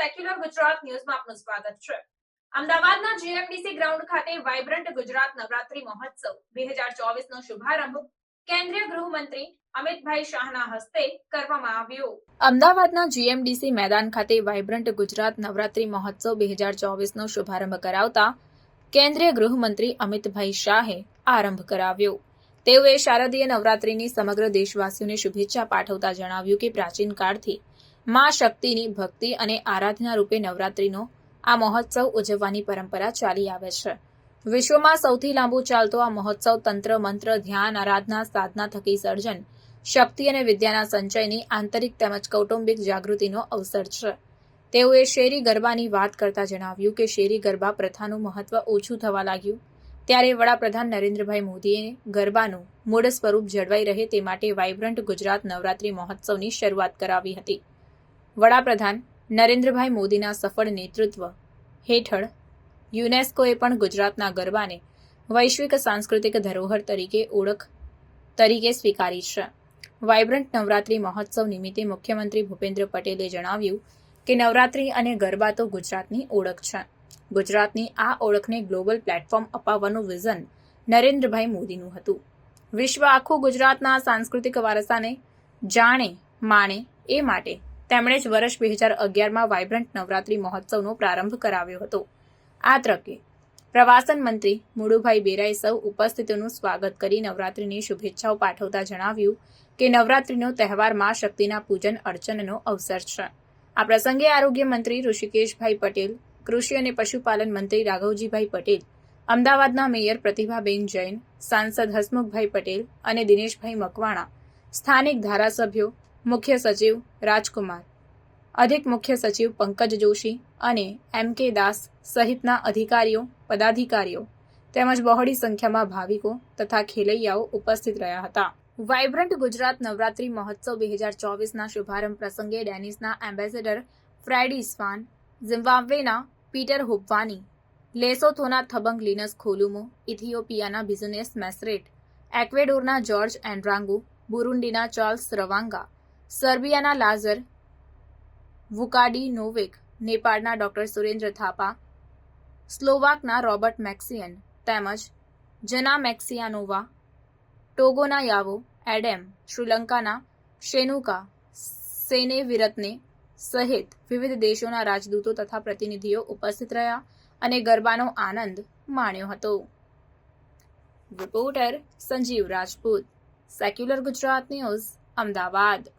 Secular Gujarat ન્યૂઝમાં આપનું સ્વાગત છે। અમદાવાદના જીએમડીસી ગ્રાઉન્ડ ખાતે વાઇબ્રન્ટ ગુજરાત નવરાત્રી મહોત્સવ 2024 નો શુભારંભ કેન્દ્રીય ગૃહમંત્રી અમિતભાઈ શાહના હસ્તે કરવામાં આવ્યો। અમદાવાદના જીએમડીસી મેદાન ખાતે વાઇબ્રન્ટ ગુજરાત નવરાત્રી મહોત્સવ 2024 નો શુભારંભ કરાવતા કેન્દ્રીય ગૃહમંત્રી અમિતભાઈ શાહે આરંભ કરાવ્યો। તેઓએ શારદીય નવરાત્રીની સમગ્ર દેશવાસીઓને શુભેચ્છા પાઠવતા જણાવ્યું કે પ્રાચીન કાળથી માં શક્તિની ભક્તિ અને આરાધના રૂપે નવરાત્રીનો આ મહોત્સવ ઉજવવાની પરંપરા ચાલી આવે છે। વિશ્વમાં સૌથી લાંબુ ચાલતો આ મહોત્સવ તંત્ર મંત્ર ધ્યાન આરાધના સાધના થકી સર્જન શક્તિ અને વિદ્યાના સંચયની આંતરિક તેમજ કૌટુંબિક જાગૃતિનો અવસર છે। તેઓએ શેરી ગરબાની વાત કરતા જણાવ્યું કે શેરી ગરબા પ્રથાનું મહત્વ ઓછું થવા લાગ્યું ત્યારે વડાપ્રધાન નરેન્દ્રભાઈ મોદીએ ગરબાનું મૂળ સ્વરૂપ જળવાઈ રહે તે માટે વાઇબ્રન્ટ ગુજરાત નવરાત્રી મહોત્સવની શરૂઆત કરાવી હતી। વડાપ્રધાન નરેન્દ્રભાઈ મોદીના સફળ નેતૃત્વ હેઠળ યુનેસ્કોએ પણ ગુજરાતના ગરબાને વૈશ્વિક સાંસ્કૃતિક ધરોહર તરીકે સ્વીકારી છે। વાઇબ્રન્ટ નવરાત્રી મહોત્સવ નિમિત્તે મુખ્યમંત્રી ભૂપેન્દ્ર પટેલે જણાવ્યું કે નવરાત્રી અને ગરબા તો ગુજરાતની ઓળખ છે। ગુજરાતની આ ઓળખને ગ્લોબલ પ્લેટફોર્મ અપાવવાનું વિઝન નરેન્દ્રભાઈ મોદીનું હતું। વિશ્વ આખું ગુજરાતના સાંસ્કૃતિક વારસાને જાણે માણે એ માટે તેમણે જ વર્ષ 2011માં વાઇબ્રન્ટ નવરાત્રી મહોત્સવનો પ્રારંભ કરાવ્યો હતો। આ તકે પ્રવાસન મંત્રી મુળુભાઈ બેરાએ સૌ ઉપસ્થિતોનું સ્વાગત કરી નવરાત્રીની શુભેચ્છાઓ પાઠવતા જણાવ્યું કે નવરાત્રીનો તહેવાર માં શક્તિના પૂજન અર્ચનનો અવસર છે। આ પ્રસંગે આરોગ્ય મંત્રી ઋષિકેશભાઈ પટેલ, કૃષિ અને પશુપાલન મંત્રી રાઘવજીભાઈ પટેલ, અમદાવાદના મેયર પ્રતિભાબેન જૈન, સાંસદ હસમુખભાઈ પટેલ અને દિનેશભાઈ મકવાણા, સ્થાનિક ધારાસભ્યો, મુખ્ય સચિવ રાજકુમાર, અધિક મુખ્ય સચિવ પંકજ જોશી અને એમ.કે. દાસ સહિતના અધિકારીઓ પદાધિકારીઓ તેમજ બહોળી સંખ્યામાં ભાવિકો તથા ખેલૈયાઓ ઉપસ્થિત રહ્યા હતા। વાઇબ્રન્ટ ગુજરાત નવરાત્રી મહોત્સવ 2024ના શુભારંભ પ્રસંગે ડેનિશના એમ્બેસેડર ફ્રેડી સ્વાન, ઝિમ્બાબ્વેના પીટર હુબવાની, લેસોથોના થબંગ લિનસ ખોલુમો, ઇથિયોપિયાના બિઝનેસ મેસરેટ, એક્વેડોરના જોર્જ એન્ડ્રાંગુ, બુરુંડીના ચાર્લ્સ રવાંગા, સર્બિયાના લાઝર વુકાડિનોવિક, નેપાળના ડોક્ટર સુરેન્દ્ર થાપા, સ્લોવાકના રોબર્ટ મેક્સિયન તેમજ જના મેક્સિયાનોવા, ટોગોના યાવો એડેમ, શ્રીલંકાના શેનુકા સેનેવિરત્ને સહિત વિવિધ દેશોના રાજદૂતો તથા પ્રતિનિધિઓ ઉપસ્થિત રહ્યા અને ગરબાનો આનંદ માણ્યો હતો। Reporter Sanjeev Rajput, secular Gujarat news, Ahmedabad.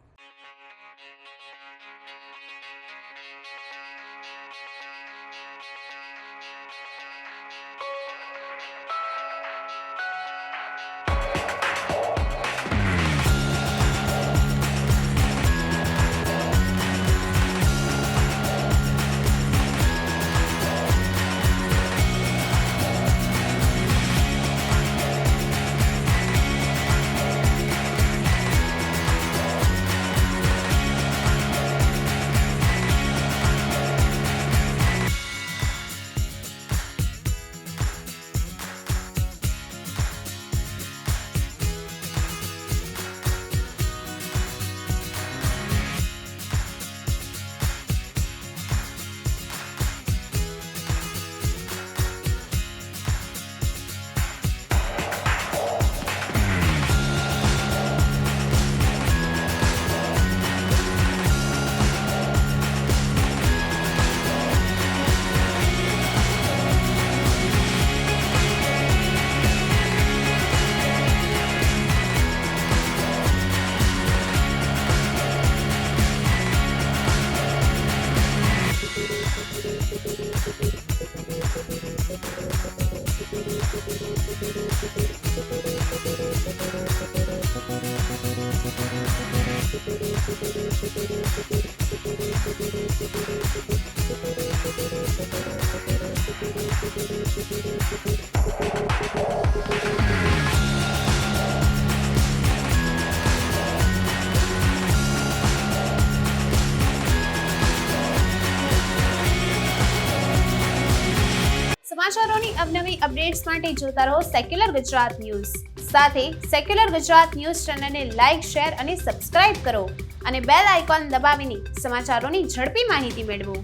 સમાચારોની અવનવી અપડેટ્સ માટે જોતા રહો સેક્યુલર ગુજરાત ન્યૂઝ। સાથે સેક્યુલર ગુજરાત ન્યૂઝ ચેનલને લાઇક, શેર અને સબસ્ક્રાઇબ કરો અને બેલ આઇકોન દબાવીને સમાચારોની ઝડપી માહિતી મેળવો।